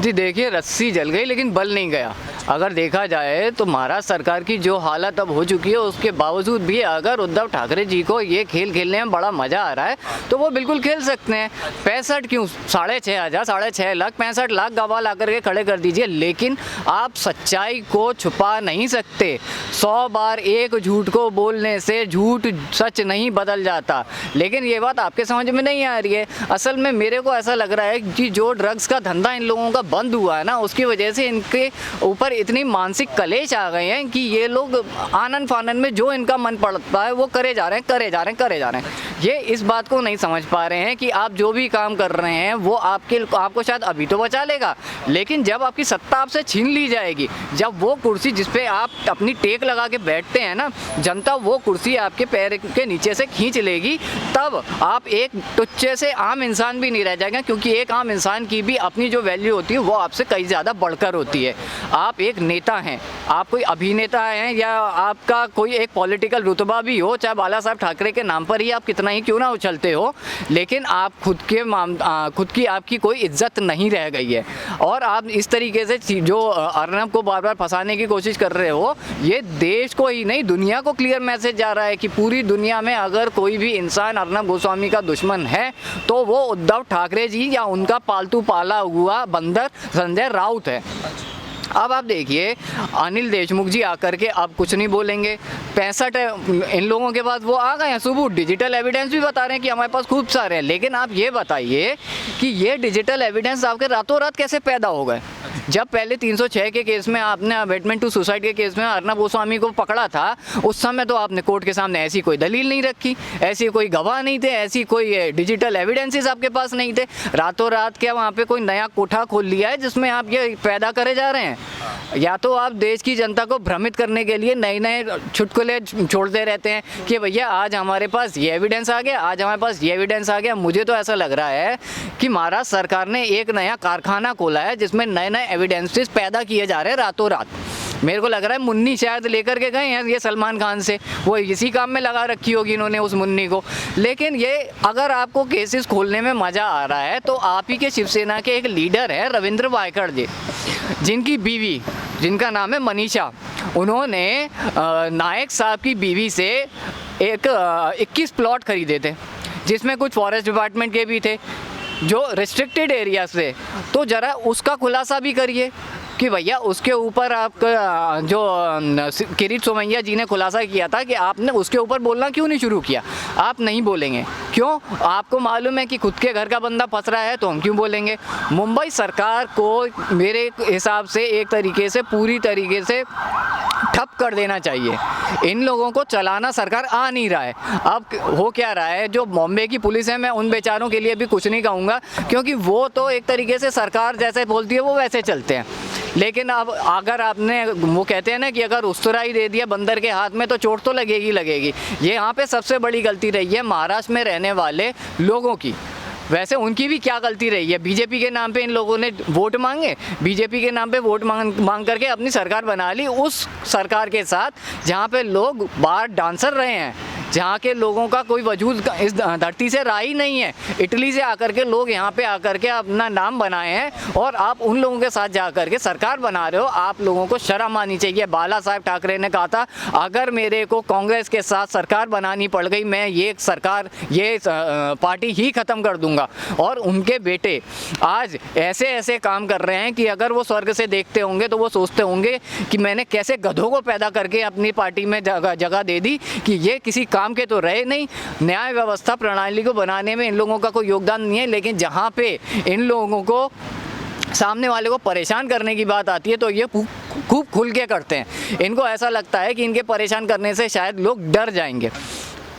जी देखिए, रस्सी जल गई लेकिन बल नहीं गया। अगर देखा जाए तो महाराष्ट्र सरकार की जो हालत अब हो चुकी है, उसके बावजूद भी अगर उद्धव ठाकरे जी को ये खेल खेलने में बड़ा मज़ा आ रहा है तो वो बिल्कुल खेल सकते हैं। 65 क्यों, 6,500 6,50,000 65 लाख गवाह ला करके खड़े कर दीजिए, लेकिन आप सच्चाई को छुपा नहीं सकते। 100 बार एक झूठ को बोलने से झूठ सच नहीं बदल जाता। लेकिन ये बात आपके समझ में नहीं आ रही है। असल में मेरे को ऐसा लग रहा है कि जो ड्रग्स का धंधा इन लोगों का बंद हुआ है ना, उसकी वजह से इनके ऊपर इतनी मानसिक कलेश आ गए हैं कि ये लोग आनन फानन में जो इनका मन पड़ता है वो करे जा रहे हैं। ये इस बात को नहीं समझ पा रहे हैं कि आप जो भी काम कर रहे हैं वो आपको शायद अभी तो बचा लेगा, लेकिन जब आपकी सत्ता आपसे छीन ली जाएगी, जब वो कुर्सी जिस पे आप अपनी टेक लगा के बैठते हैं ना, जनता वो कुर्सी आपके पैर के नीचे से खींच लेगी, तब आप एक टुच्चे से आम इंसान भी नहीं रह जाएगा। क्योंकि एक आम इंसान की भी अपनी जो वैल्यू होती है वो आपसे कई ज़्यादा बढ़कर होती है। आप एक नेता हैं, आप कोई अभिनेता हैं, या आपका कोई एक पॉलिटिकल रुतबा भी हो, चाहे बाला साहब ठाकरे के नाम पर ही आप कितना ही क्यों ना उछलते हो, लेकिन आप खुद की आपकी कोई इज्जत नहीं रह गई है। और आप इस तरीके से जो अर्नब को बार बार फंसाने की कोशिश कर रहे हो, ये देश को ही नहीं दुनिया को क्लियर मैसेज जा रहा है कि पूरी दुनिया में अगर कोई भी इंसान अर्नब गोस्वामी का दुश्मन है तो वो उद्धव ठाकरे जी या उनका पालतू पाला हुआ बंदर संजय राउत है। अब आप देखिए, अनिल देशमुख जी आकर के अब कुछ नहीं बोलेंगे। 65 इन लोगों के पास वो आ गए हैं, सुबह डिजिटल एविडेंस भी बता रहे हैं कि हमारे पास खूब सारे हैं। लेकिन आप ये बताइए कि ये डिजिटल एविडेंस आपके रातों रात कैसे पैदा हो गए? जब पहले 306 के केस में आपने अबेटमेंट टू सुसाइड के केस में अर्नब गोस्वामी को पकड़ा था, उस समय तो आपने कोर्ट के सामने ऐसी कोई दलील नहीं रखी, ऐसी कोई गवाह नहीं थे, ऐसी कोई डिजिटल एविडेंसेस आपके पास नहीं थे। रातों रात क्या वहाँ पे कोई नया कोठा खोल लिया है जिसमें आप ये पैदा करे जा रहे हैं? या तो आप देश की जनता को भ्रमित करने के लिए नए नए चुटकुले छोड़ते रहते हैं कि भैया आज हमारे पास ये एविडेंस आ गया, आज हमारे पास ये एविडेंस आ गया। मुझे तो ऐसा लग रहा है कि महाराष्ट्र सरकार ने एक नया कारखाना खोला है जिसमें नए नए एविडेंसेस पैदा किए जा रहे हैं रातों रात। मेरे को लग रहा है मुन्नी शायद लेकर के गए हैं ये सलमान खान से, वो इसी काम में लगा रखी होगी इन्होंने उस मुन्नी को। लेकिन ये अगर आपको केसेस खोलने में मज़ा आ रहा है तो आप ही के शिवसेना के एक लीडर है रविंद्र वायकड़ जी, जिनकी बीवी, जिनका नाम है मनीषा, उन्होंने नायक साहब की बीवी से 21 प्लॉट खरीदे थे, जिसमें कुछ फॉरेस्ट डिपार्टमेंट के भी थे, जो रिस्ट्रिक्टेड एरिया से। तो ज़रा उसका खुलासा भी करिए कि भैया उसके ऊपर आपका जो किरीट सोमैया जी ने खुलासा किया था कि आपने उसके ऊपर बोलना क्यों नहीं शुरू किया? आप नहीं बोलेंगे, क्यों? आपको मालूम है कि खुद के घर का बंदा फंस रहा है तो हम क्यों बोलेंगे? मुंबई सरकार को मेरे हिसाब से एक तरीके से पूरी तरीके से ठप कर देना चाहिए। इन लोगों को चलाना सरकार आ नहीं रहा है। अब हो क्या रहा है, जो बॉम्बे की पुलिस है, मैं उन बेचारों के लिए भी कुछ नहीं कहूँगा क्योंकि वो तो एक तरीके से सरकार जैसे बोलती है वो वैसे चलते हैं। लेकिन अब अगर आपने, वो कहते हैं ना कि अगर उस्तरा ही दे दिया बंदर के हाथ में तो चोट तो लगेगी। ये यहाँ पे सबसे बड़ी गलती रही है महाराष्ट्र में रहने वाले लोगों की। वैसे उनकी भी क्या गलती रही है? बीजेपी के नाम पे इन लोगों ने वोट मांगे, बीजेपी के नाम पे वोट मांग करके अपनी सरकार बना ली, उस सरकार के साथ जहाँ पे लोग बाहर डांसर रहे हैं, जहाँ के लोगों का कोई वजूद इस धरती से रहा ही नहीं है। इटली से आकर के लोग यहाँ पे आकर के अपना नाम बनाए हैं और आप उन लोगों के साथ जा कर के सरकार बना रहे हो। आप लोगों को शर्म आनी चाहिए। बाला साहब ठाकरे ने कहा था, अगर मेरे को कांग्रेस के साथ सरकार बनानी पड़ गई, मैं ये पार्टी ही ख़त्म कर दूंगा। और उनके बेटे आज ऐसे ऐसे काम कर रहे हैं कि अगर वो स्वर्ग से देखते होंगे तो वो सोचते होंगे कि मैंने कैसे गधों को पैदा करके अपनी पार्टी में जगह दे दी कि ये किसी काम के तो रहे नहीं। न्याय व्यवस्था प्रणाली को बनाने में इन लोगों का कोई योगदान नहीं है, लेकिन जहाँ पे इन लोगों को सामने वाले को परेशान करने की बात आती है तो ये खूब खुल के करते हैं। इनको ऐसा लगता है कि इनके परेशान करने से शायद लोग डर जाएंगे,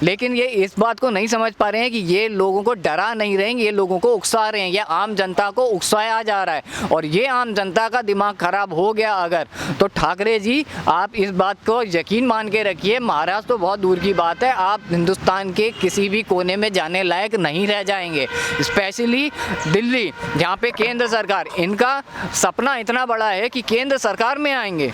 लेकिन ये इस बात को नहीं समझ पा रहे हैं कि ये लोगों को डरा नहीं रहे हैं, ये लोगों को उकसा रहे हैं। ये आम जनता को उकसाया जा रहा है और ये आम जनता का दिमाग खराब हो गया अगर, तो ठाकरे जी आप इस बात को यकीन मान के रखिए, महाराष्ट्र तो बहुत दूर की बात है, आप हिंदुस्तान के किसी भी कोने में जाने लायक नहीं रह जाएंगे। स्पेशली दिल्ली, जहाँ पे केंद्र सरकार, इनका सपना इतना बड़ा है कि केंद्र सरकार में आएंगे।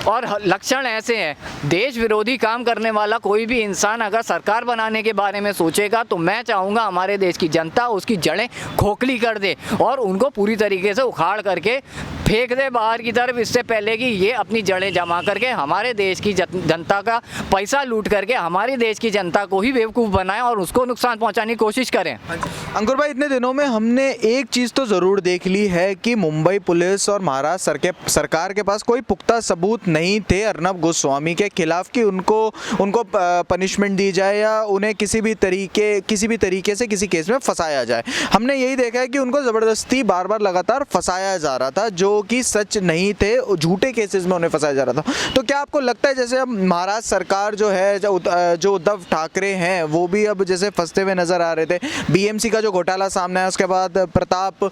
और लक्षण ऐसे हैं, देश विरोधी काम करने वाला कोई भी इंसान अगर सरकार बनाने के बारे में सोचेगा तो मैं चाहूँगा हमारे देश की जनता उसकी जड़ें खोखली कर दे और उनको पूरी तरीके से उखाड़ करके फेंक दे बाहर की तरफ, इससे पहले कि ये अपनी जड़ें जमा करके हमारे देश की जनता का पैसा लूट करके हमारे देश की जनता को ही बेवकूफ़ बनाएं और उसको नुकसान पहुंचाने की कोशिश करें। अंकुर भाई, इतने दिनों में हमने एक चीज़ तो ज़रूर देख ली है कि मुंबई पुलिस और महाराष्ट्र सरकार के पास कोई पुख्ता सबूत नहीं थे अर्नब गोस्वामी के खिलाफ कि उनको पनिशमेंट दी जाए या उन्हें किसी भी तरीके से किसी केस में फंसाया जाए। हमने यही देखा है कि उनको ज़बरदस्ती बार बार लगातार फंसाया जा रहा था, जो कि सच नहीं थे, झूठे केसेस में उन्हें फंसाया जा रहा था। तो क्या आपको लगता है जैसे अब महाराष्ट्र सरकार जो है, जो उद्धव ठाकरे हैं, वो भी अब जैसे फंसते हुए नजर आ रहे थे, बीएमसी का जो घोटाला सामने है, उसके बाद प्रताप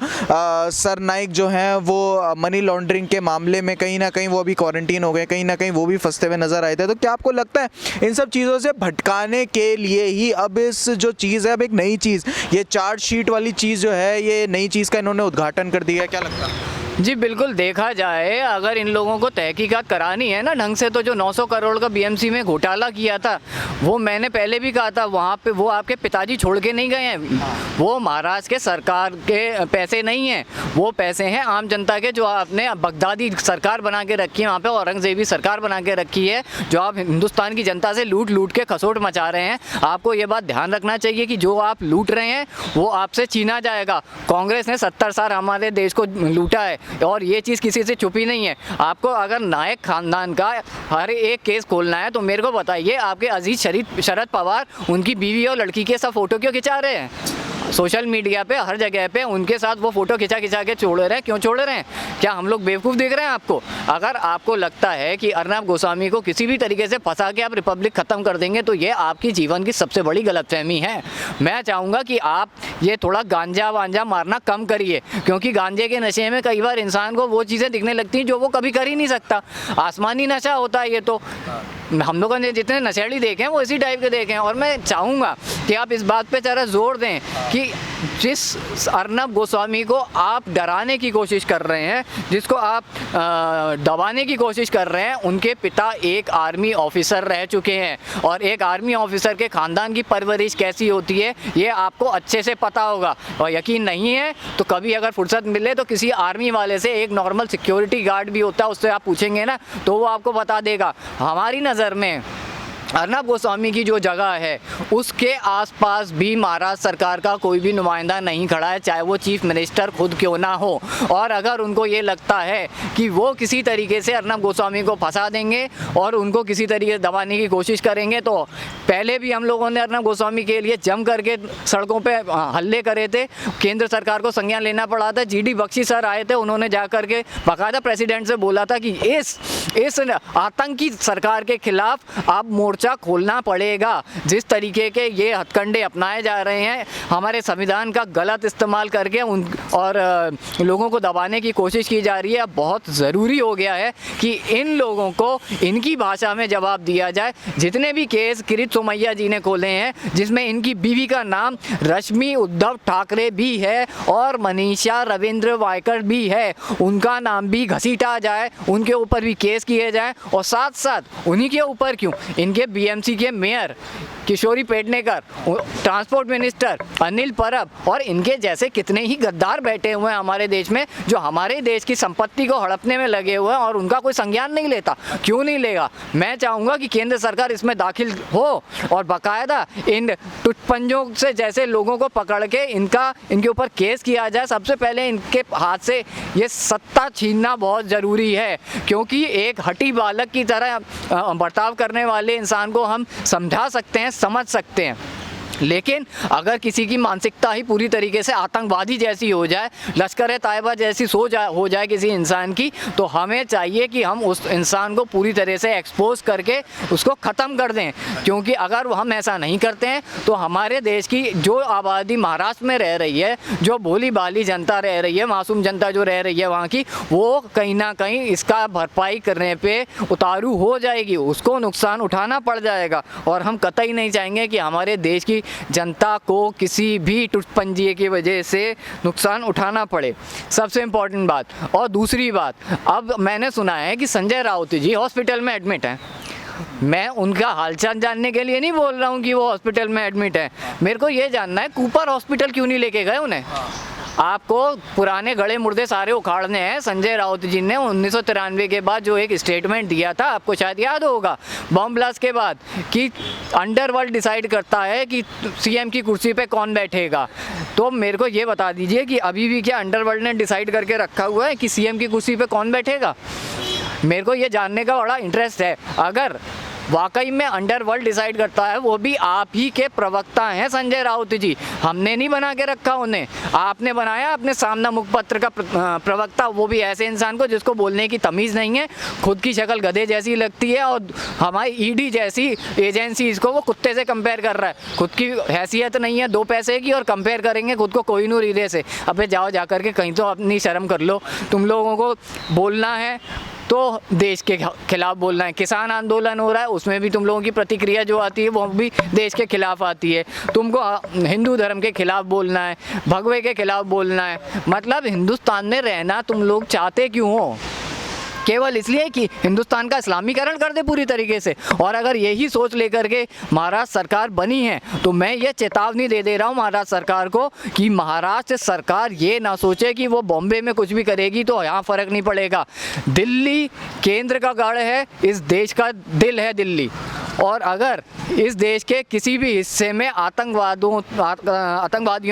सरनाइक जो हैं वो मनी लॉन्ड्रिंग के मामले में कहीं ना कहीं वो अभी क्वारंटीन हो गए, कहीं ना कहीं वो भी फंसते हुए नजर आए थे। तो क्या आपको लगता है इन सब चीज़ों से भटकाने के लिए ही अब इस जो चीज़ है, अब एक नई चीज़, ये चार्जशीट वाली चीज़ जो है, ये नई चीज़ का इन्होंने उद्घाटन कर दिया है, क्या लगता है? जी बिल्कुल, देखा जाए अगर इन लोगों को तहकीकात करानी है ना ढंग से, तो जो 900 करोड़ का बीएमसी में घोटाला किया था वो मैंने पहले भी कहा था, वहाँ पे वो आपके पिताजी छोड़ के नहीं गए हैं, वो महाराष्ट्र के सरकार के पैसे नहीं हैं, वो पैसे हैं आम जनता के, जो आपने बगदादी सरकार बना के रखी है, वहाँ पे औरंगजेबी सरकार बना के रखी है, जो आप हिंदुस्तान की जनता से लूट लूट के खसोट मचा रहे हैं। आपको ये बात ध्यान रखना चाहिए कि जो आप लूट रहे हैं वो आपसे छीना जाएगा। कांग्रेस ने 70 साल हमारे देश को लूटा है और ये चीज़ किसी से छुपी नहीं है। आपको अगर नायक खानदान का हर एक केस खोलना है तो मेरे को बताइए, आपके अजीज शरद पवार उनकी बीवी और लड़की के सब फोटो क्यों खिंचा रहे हैं सोशल मीडिया पे, हर जगह पे उनके साथ वो फोटो खिंचा के छोड़ रहे हैं? क्यों छोड़ रहे हैं? क्या हम लोग बेवकूफ़ दिख रहे हैं आपको? अगर आपको लगता है कि अर्नब गोस्वामी को किसी भी तरीके से फंसा के आप रिपब्लिक ख़त्म कर देंगे तो ये आपकी जीवन की सबसे बड़ी गलतफहमी है। मैं चाहूँगा कि आप ये थोड़ा गांजा वांजा मारना कम करिए, क्योंकि गांजे के नशे में कई बार इंसान को वो चीज़ें दिखने लगती हैं जो वो कभी कर ही नहीं सकता। आसमानी नशा होता है ये, तो हम लोगों ने जितने नशेड़ी देखे हैं वो इसी टाइप के देखे हैं। और मैं चाहूँगा कि आप इस बात पे ज़रा जोर दें कि जिस अर्नब गोस्वामी को आप डराने की कोशिश कर रहे हैं, जिसको आप दबाने की कोशिश कर रहे हैं, उनके पिता एक आर्मी ऑफिसर रह चुके हैं और एक आर्मी ऑफिसर के ख़ानदान की परवरिश कैसी होती है ये आपको अच्छे से पता होगा। और यकीन नहीं है तो कभी अगर फुर्सत मिले तो किसी आर्मी वाले से, एक नॉर्मल सिक्योरिटी गार्ड भी होता है, उससे आप पूछेंगे ना तो वो आपको बता देगा। हमारी नज़र में अर्नब गोस्वामी की जो जगह है उसके आसपास भी महाराष्ट्र सरकार का कोई भी नुमाइंदा नहीं खड़ा है, चाहे वो चीफ मिनिस्टर खुद क्यों ना हो। और अगर उनको ये लगता है कि वो किसी तरीके से अर्नब गोस्वामी को फंसा देंगे और उनको किसी तरीके से दबाने की कोशिश करेंगे, तो पहले भी हम लोगों ने अर्नब गोस्वामी के लिए जम करके सड़कों पर हल्ले करे थे, केंद्र सरकार को संज्ञान लेना पड़ा था। GD बख्शी सर आए थे, उन्होंने जा करके बाकायदा प्रेसिडेंट से बोला था कि इस आतंकी सरकार के खिलाफ आप मोर्चा खोलना पड़ेगा। जिस तरीके के ये हथकंडे अपनाए जा रहे हैं, हमारे संविधान का गलत इस्तेमाल करके लोगों को दबाने की कोशिश की जा रही है। अब बहुत ज़रूरी हो गया है कि इन लोगों को इनकी भाषा में जवाब दिया जाए। जितने भी केस किरीट सोमैया जी ने खोले हैं, जिसमें इनकी बीवी का नाम रश्मि उद्धव ठाकरे भी है और मनीषा रविंद्र वायकर भी है, उनका नाम भी घसीटा जाए, उनके ऊपर भी केस किए जाए। और साथ साथ उन्हीं के ऊपर क्यों, इनके बीएमसी के मेयर किशोरी पेडनेकर, ट्रांसपोर्ट मिनिस्टर अनिल परब और इनके जैसे कितने ही गद्दार बैठे हुए हैं हमारे देश में, जो हमारे देश की संपत्ति को हड़पने में लगे हुए हैं और उनका कोई संज्ञान नहीं लेता। क्यों नहीं लेगा? मैं चाहूँगा कि केंद्र सरकार इसमें दाखिल हो और बाकायदा इन टुटपंजों से जैसे लोगों को पकड़ के इनके ऊपर केस किया जाए। सबसे पहले इनके हाथ से ये सत्ता छीनना बहुत ज़रूरी है, क्योंकि एक हठी बालक की तरह बर्ताव करने वाले इंसान को हम समझा सकते हैं, समझ सकते हैं, लेकिन अगर किसी की मानसिकता ही पूरी तरीके से आतंकवादी जैसी हो जाए, लश्कर-ए-तैयबा जैसी हो जाए किसी इंसान की, तो हमें चाहिए कि हम उस इंसान को पूरी तरह से एक्सपोज करके उसको ख़त्म कर दें। क्योंकि अगर हम ऐसा नहीं करते हैं तो हमारे देश की जो आबादी महाराष्ट्र में रह रही है, जो भोली भाली जनता रह रही है, मासूम जनता जो रह रही है वहाँ की, वो कहीं ना कहीं इसका भरपाई करने पर उतारू हो जाएगी, उसको नुकसान उठाना पड़ जाएगा। और हम कतई नहीं चाहेंगे कि हमारे देश की की जनता को किसी भी टुटपंजिए की वजह से नुकसान उठाना पड़े, सबसे इम्पोर्टेंट बात। और दूसरी बात, अब मैंने सुना है कि संजय राउत जी हॉस्पिटल में एडमिट हैं। मैं उनका हालचाल जानने के लिए नहीं बोल रहा हूँ कि वो हॉस्पिटल में एडमिट है, मेरे को ये जानना है कूपर हॉस्पिटल क्यों नहीं लेके गए उन्हें। आपको पुराने गड़े मुर्दे सारे उखाड़ने हैं। संजय राउत जी ने 1993 के बाद जो एक स्टेटमेंट दिया था, आपको शायद याद होगा, बॉम्ब ब्लास्ट के बाद, कि अंडरवर्ल्ड डिसाइड करता है कि सीएम की कुर्सी पे कौन बैठेगा। तो मेरे को ये बता दीजिए कि अभी भी क्या अंडरवर्ल्ड ने डिसाइड करके रखा हुआ है कि सीएम की कुर्सी पे कौन बैठेगा? मेरे को ये जानने का बड़ा इंटरेस्ट है। अगर वाकई में अंडरवर्ल्ड डिसाइड करता है, वो भी आप ही के प्रवक्ता हैं संजय राउत जी, हमने नहीं बना के रखा उन्हें, आपने बनाया अपने सामना मुखपत्र का प्रवक्ता, वो भी ऐसे इंसान को जिसको बोलने की तमीज़ नहीं है, खुद की शक्ल गधे जैसी लगती है और हमारी ईडी जैसी एजेंसी इसको वो कुत्ते से कंपेयर कर रहा है। खुद की हैसियत नहीं है 2 पैसे की और कंपेयर करेंगे खुद को कोहिनूर हीरे से। अबे जाओ जा कर के कहीं तो अपनी शर्म कर लो। तुम लोगों को बोलना है तो देश के खिलाफ बोलना है। किसान आंदोलन हो रहा है, उसमें भी तुम लोगों की प्रतिक्रिया जो आती है वो भी देश के खिलाफ आती है। तुमको हिंदू धर्म के खिलाफ बोलना है, भगवे के खिलाफ बोलना है। मतलब हिंदुस्तान में रहना तुम लोग चाहते क्यों हो? केवल इसलिए कि हिंदुस्तान का इस्लामीकरण कर दे पूरी तरीके से। और अगर यही सोच लेकर के महाराष्ट्र सरकार बनी है तो मैं ये चेतावनी दे रहा हूँ महाराष्ट्र सरकार को कि महाराष्ट्र सरकार ये ना सोचे कि वो बॉम्बे में कुछ भी करेगी तो यहाँ फ़र्क नहीं पड़ेगा। दिल्ली केंद्र का गढ़ है, इस देश का दिल है दिल्ली। और अगर इस देश के किसी भी हिस्से में आतंकवादियों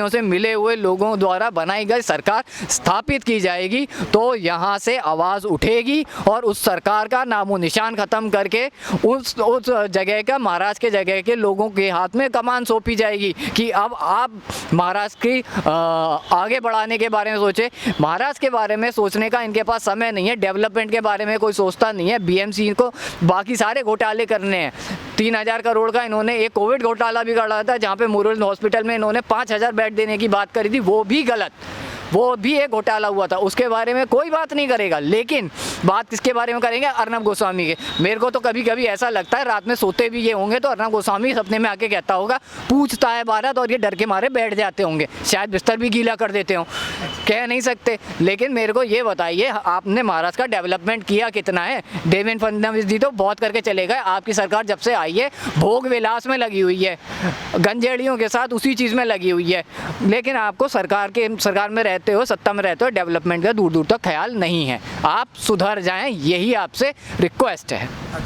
से मिले हुए लोगों द्वारा बनाई गई सरकार स्थापित की जाएगी तो यहाँ से आवाज़ उठेगी और उस सरकार का नामो निशान ख़त्म करके उस जगह का, महाराष्ट्र के जगह के लोगों के हाथ में कमान सौंपी जाएगी कि अब आप महाराष्ट्र की आगे बढ़ाने के बारे में सोचें। महाराष्ट्र के बारे में सोचने का इनके पास समय नहीं है, डेवलपमेंट के बारे में कोई सोचता नहीं है। बीएमसी को बाकी सारे घोटाले करने हैं। 3000 करोड़ का इन्होंने एक कोविड घोटाला भी करा था जहाँ पे मुरुल हॉस्पिटल में इन्होंने 5000 बेड देने की बात करी थी, वो भी गलत, वो भी एक घोटाला हुआ था, उसके बारे में कोई बात नहीं करेगा। लेकिन बात किसके बारे में करेंगे? अर्नब गोस्वामी के। मेरे को तो कभी कभी ऐसा लगता है रात में सोते भी ये होंगे तो अर्नब गोस्वामी सपने में आके कहता होगा पूछता है भारत, और ये डर के मारे बैठ जाते होंगे, शायद बिस्तर भी गीला कर देते हों, कह नहीं सकते। लेकिन मेरे को ये बताइए, आपने महाराष्ट्र का डेवलपमेंट किया कितना है? देवेंद्र फडणवीस जी तो बहुत करके चले गए। आपकी सरकार जब से आई है भोग विलास में लगी हुई है, गंजेड़ियों के साथ उसी चीज़ में लगी हुई है। लेकिन आपको सरकार में रहते हो, सत्ता में रहते हो, डेवलपमेंट का दूर दूर तक ख्याल नहीं है। आप सुधर जाएं, यही आपसे रिक्वेस्ट है।